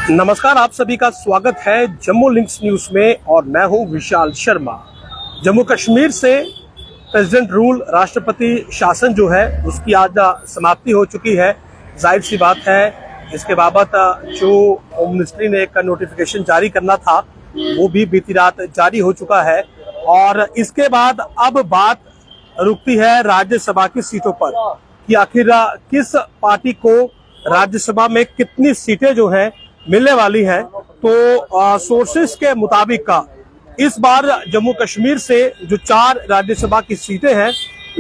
नमस्कार, आप सभी का स्वागत है जम्मू लिंक्स न्यूज में और मैं हूं विशाल शर्मा। जम्मू कश्मीर से प्रेसिडेंट रूल, राष्ट्रपति शासन जो है उसकी आज समाप्ति हो चुकी है। जाहिर सी बात है इसके बाबत जो होम मिनिस्ट्री ने एक नोटिफिकेशन जारी करना था वो भी बीती रात जारी हो चुका है और इसके बाद अब बात रुकती है राज्यसभा की सीटों पर कि आखिर किस पार्टी को राज्यसभा में कितनी सीटें जो है मिलने वाली है। तो सोर्सेस के मुताबिक का इस बार जम्मू कश्मीर से जो 4 राज्यसभा की सीटें हैं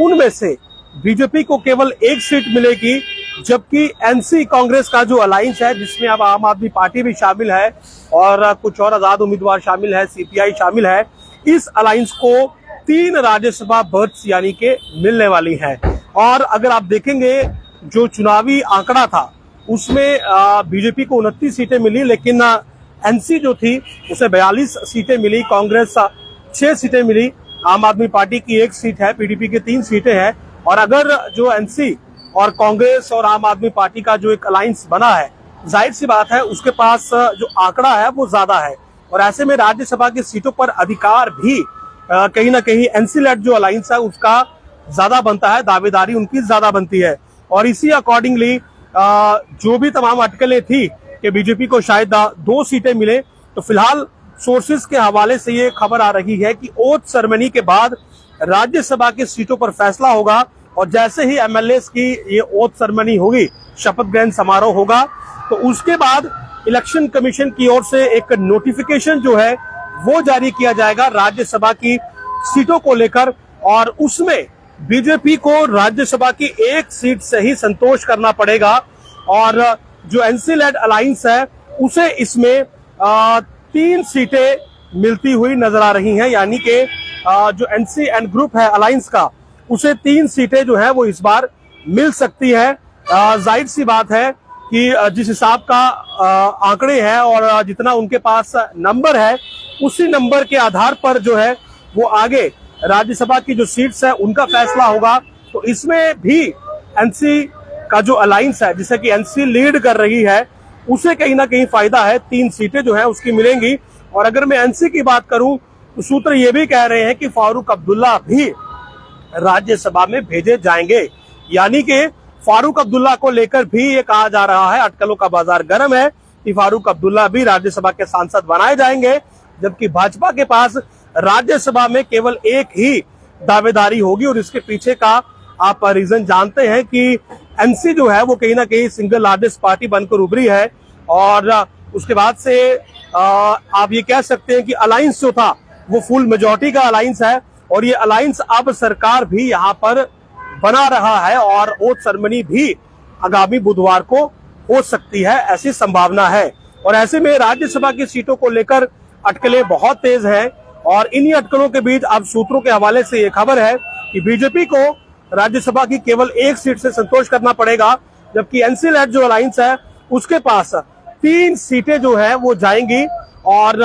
उनमें से बीजेपी को केवल 1 सीट मिलेगी, जबकि एनसी कांग्रेस का जो अलायंस है जिसमें अब आम आदमी पार्टी भी शामिल है और कुछ और आजाद उम्मीदवार शामिल है, सीपीआई शामिल है, इस अलायंस को 3 राज्यसभा बर्थ यानी के मिलने वाली है। और अगर आप देखेंगे जो चुनावी आंकड़ा था उसमें बीजेपी को 29 सीटें मिली, लेकिन एनसी जो थी उसे 42 सीटें मिली, कांग्रेस 6 सीटें मिली, आम आदमी पार्टी की 1 सीट है, पीडीपी की 3 सीटें हैं। और अगर जो एनसी और कांग्रेस और आम आदमी पार्टी का जो एक अलायंस बना है, जाहिर सी बात है उसके पास जो आंकड़ा है वो ज्यादा है और ऐसे में राज्यसभा की सीटों पर अधिकार भी कहीं ना कहीं एनसी लेड जो अलायंस है उसका ज्यादा बनता है, दावेदारी उनकी ज्यादा बनती है। और इसी अकॉर्डिंगली जो भी तमाम अटकलें थी कि बीजेपी को शायद 2 सीटें मिले, तो फिलहाल सोर्सेस के हवाले से ये खबर आ रही है कि ओथ सेरेमनी के बाद राज्यसभा की सीटों पर फैसला होगा और जैसे ही एमएलएस की ये ओथ सेरेमनी होगी, शपथ ग्रहण समारोह होगा, तो उसके बाद इलेक्शन कमीशन की ओर से एक नोटिफिकेशन जो है वो जारी किया जाएगा राज्यसभा की सीटों को लेकर और उसमें बीजेपी को राज्यसभा की 1 सीट से ही संतोष करना पड़ेगा और जो एनसी लेड अलायंस है उसे इसमें 3 सीटें मिलती हुई नजर आ रही हैं, यानी कि जो एनसी एंड ग्रुप है अलायंस का उसे 3 सीटें जो है वो इस बार मिल सकती है। जाहिर सी बात है कि जिस हिसाब का आंकड़े हैं और जितना उनके पास नंबर है उसी नंबर के आधार पर जो है वो आगे राज्यसभा की जो सीट्स है उनका फैसला होगा। तो इसमें भी एनसी का जो अलायंस है जिसे कि एनसी लीड कर रही है उसे कहीं ना कहीं फायदा है, 3 सीटें जो है उसकी मिलेंगी। और अगर मैं एनसी की बात करूं तो सूत्र ये भी कह रहे हैं कि फारूक अब्दुल्ला भी राज्यसभा में भेजे जाएंगे, यानी कि फारूक अब्दुल्ला को लेकर भी ये कहा जा रहा है, अटकलों का बाजार गर्म है कि फारूक अब्दुल्ला भी राज्यसभा के सांसद बनाए जाएंगे, जबकि भाजपा के पास राज्यसभा में केवल 1 ही दावेदारी होगी। और इसके पीछे का आप रीजन जानते हैं कि एनसी जो है वो कहीं ना कहीं सिंगल लार्जेस्ट पार्टी बनकर उभरी है और उसके बाद से आप ये कह सकते हैं कि अलायंस जो था वो फुल मेजॉरिटी का अलायंस है और ये अलायंस अब सरकार भी यहाँ पर बना रहा है और ओथ सेरेमनी भी आगामी बुधवार को हो सकती है, ऐसी संभावना है। और ऐसे में राज्यसभा की सीटों को लेकर अटकलें बहुत तेज हैं और इन्हीं अटकलों के बीच अब सूत्रों के हवाले से ये खबर है कि बीजेपी को राज्यसभा की केवल 1 सीट से संतोष करना पड़ेगा, जबकि एनसी लेड जो अलायंस है उसके पास 3 सीटें जो है वो जाएंगी। और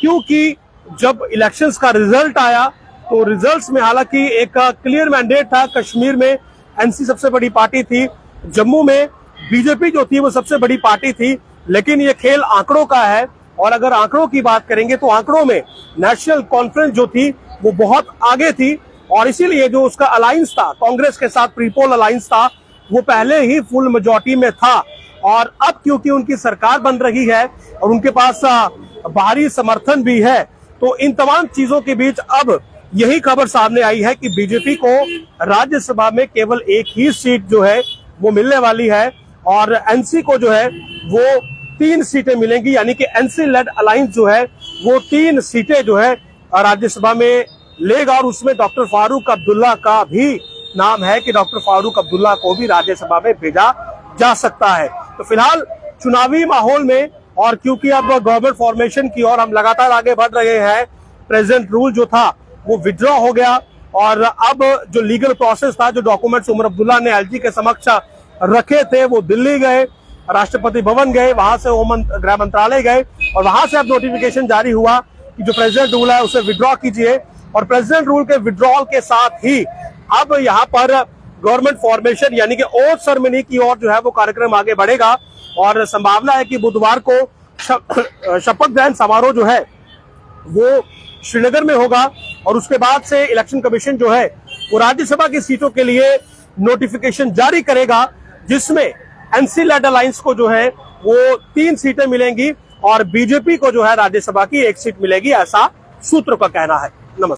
क्योंकि जब इलेक्शंस का रिजल्ट आया तो रिजल्ट्स में हालांकि एक क्लियर मैंडेट था, कश्मीर में एनसी सबसे बड़ी पार्टी थी, जम्मू में बीजेपी जो थी वो सबसे बड़ी पार्टी थी, लेकिन ये खेल आंकड़ों का है। और अगर आंकड़ों की बात करेंगे तो आंकड़ों में नेशनल कॉन्फ्रेंस जो थी वो बहुत आगे थी और इसीलिए जो उसका अलायंस था कांग्रेस के साथ, प्रीपोल अलायंस था, वो पहले ही फुल मेजॉरिटी में था। और अब क्योंकि उनकी सरकार बन रही है और उनके पास बाहरी समर्थन भी है, तो इन तमाम चीजों के बीच अब यही खबर सामने आई है कि बीजेपी को राज्यसभा में केवल 1 ही सीट जो है वो मिलने वाली है और एनसी को जो है वो 3 सीटें मिलेंगी, यानी कि एनसी लेड अलायंस जो है वो 3 सीटें जो है राज्यसभा में लेगा और उसमें डॉक्टर फारूक अब्दुल्ला का भी नाम है कि डॉक्टर फारूक अब्दुल्ला को भी राज्यसभा में भेजा जा सकता है। तो फिलहाल चुनावी माहौल में और क्योंकि अब गवर्नमेंट फॉर्मेशन की ओर हम लगातार आगे बढ़ रहे हैं, प्रेसिडेंट रूल जो था वो विड्रॉ हो गया और अब जो लीगल प्रोसेस था, जो डॉक्यूमेंट्स उमर अब्दुल्ला ने एलजी के समक्ष रखे थे वो दिल्ली गए, राष्ट्रपति भवन गए, वहां से गृह मंत्रालय गए और वहां से अब नोटिफिकेशन जारी हुआ कि जो प्रेसिडेंट रूल है उसे विड्रॉ कीजिए। और प्रेसिडेंट रूल के विड्रॉल के साथ ही अब यहाँ पर गवर्नमेंट फॉर्मेशन यानी कि ओथ सेरेमनी की ओर जो है वो कार्यक्रम आगे बढ़ेगा और संभावना है कि बुधवार को शपथ ग्रहण समारोह जो है वो श्रीनगर में होगा और उसके बाद से इलेक्शन कमीशन जो है वो राज्यसभा की सीटों के लिए नोटिफिकेशन जारी करेगा, जिसमें एनसी लेड अलायंस को जो है वो 3 सीटें मिलेंगी और बीजेपी को जो है राज्यसभा की 1 सीट मिलेगी, ऐसा सूत्रों का कहना है।